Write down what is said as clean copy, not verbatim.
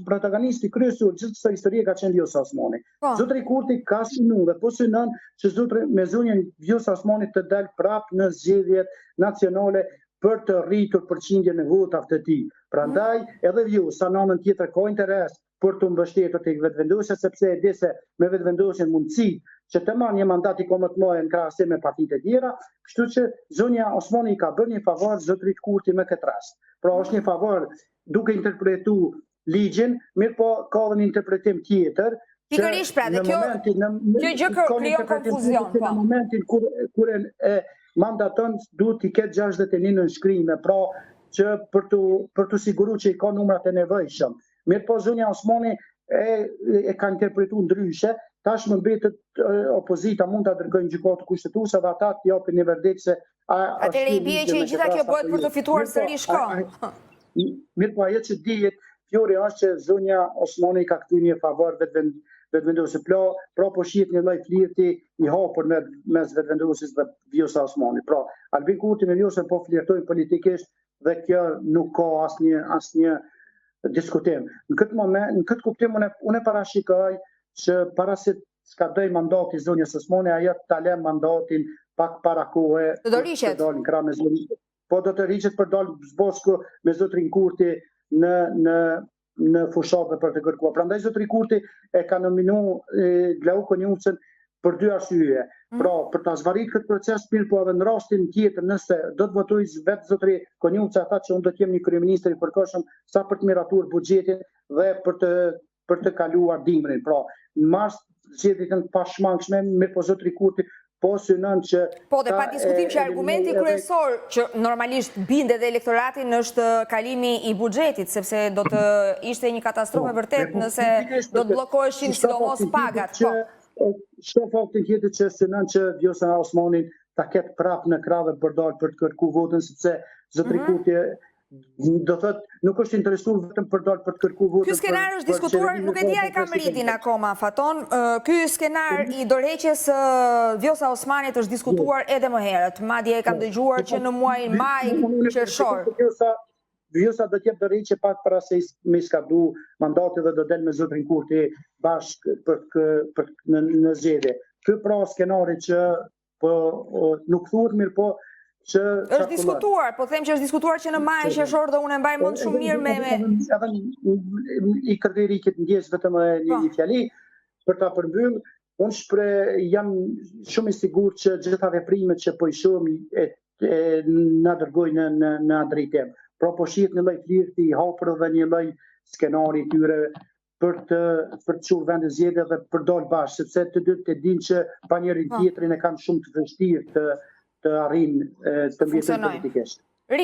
protagonisti kryesor gjithë kësaj historie ka qenë Vjosa Osmani. Zotri Kurti ka synuar dhe po synon që me zonjën Vjosa Osmani të dalë prapë në zgjedhjet nacionale për të rritur përqindjen e votave të tij. Prandaj edhe Vjosa në anën tjetër ka interes për të mbështetur tek vetëvendosja, sepse e di se me vetëvendosjen mundësi që të marrë një mandat i më të mëdha në krahasim me partitë e tjera, kështu që zonja Osmani ka bërë një favor zotrit Kurti me këtë rast. Pra është një favor duke interpretuar ligjin, mirë po ka edhe një interpretim tjetër. Pikërisht pra, dhe kjo gjë krijon konfuzion. Në momentin kur e mandaton duhet i ketë 61 nënshkrime, pra që për të siguruar që i ka numrat e nevojshëm. Mirë po zonja Osmani e ka interpretuar ndryshe, tash më mbetet opozita mund ta dërgojë në gjykatë kushtetuese dhe ata të japin një verdikt se atëherë i bie që gjitha kjo bëhet për të fituar sërish kohë. Mirë po ajo që dihet Fjori është që zonja Osmani ka këtu një favor vetëvendosjes. Pra po shihet një lloj flirti i hapur mes vetëvendosjes dhe Vjosa Osmani. Pra Albin Kurti me Vjosën po flirtojnë politikisht dhe kjo nuk ka asnjë diskutim. Në këtë moment, në këtë kuptim unë parashikoj që para se skadoj mandati zonjës Osmani, ajo ta lë mandatin pak para kohe. Do të riqet. Po do të riqet për dalë zbosku me zotrin Kurti në fushatë për të kërkuar. Prandaj zotri Kurti e ka nominuar Glau Konjucën për dy arsye. Pra, për ta zvarritur këtë proces, mirë po edhe në rastin tjetër, nëse do të votojë vetë zotri Konjuca, ata që unë do të jem një kryeministër i përkohshëm sa për të miratuar buxhetin dhe për të kaluar dimrin. Pra, në mars zgjedhjet janë pashmangshme, mirë po zotri Kurti po synon që... Po, dhe pa diskutim që argumenti kryesor që normalisht binde dhe elektoratin është kalimi i buxhetit, sepse do të ishte një katastrofë vërtet nëse do të bllokoheshin sidomos pagat. Shto faktin tjetër që synon që Vjosa Osmanin ta ketë prapë në krave për dalë për të kërkuar votën, sepse zotri Kurti do thot nuk është interesuar vetëm për dalë për të kërkuar votën. Ky skenar është diskutuar, nuk e di ai ka meritin akoma, Faton. Ky skenar i dorëheqjes Vjosa Osmanit është diskutuar edhe më herët. Madje e kam dëgjuar që në muajin maj, qershor. Vjosa do të jetë dorëheqje pak para se me skadu mandati dhe do del me zotrin Kurti bashkë në zgjedhje. Ky pra skenari që nuk thuhet mirë po është diskutuar, po them që është diskutuar që në maj qershor dhe unë e mbaj mend shumë mirë me... Edhe i kërkëriket ndjes vetëm një fjali për ta përmbyll, unë jam shumë i sigurt që gjitha veprimet që po i shohim na dërgojnë në drejtim. Pra po shihet një lloj flirti i hapur dhe një lloj skenari tyre për të çuar vendin zgjedhje dhe për dalë bashkë, sepse të dy të dinë që pa njëri tjetrin e kanë shumë të vështirë të arrijnë të mbijetojnë politikisht.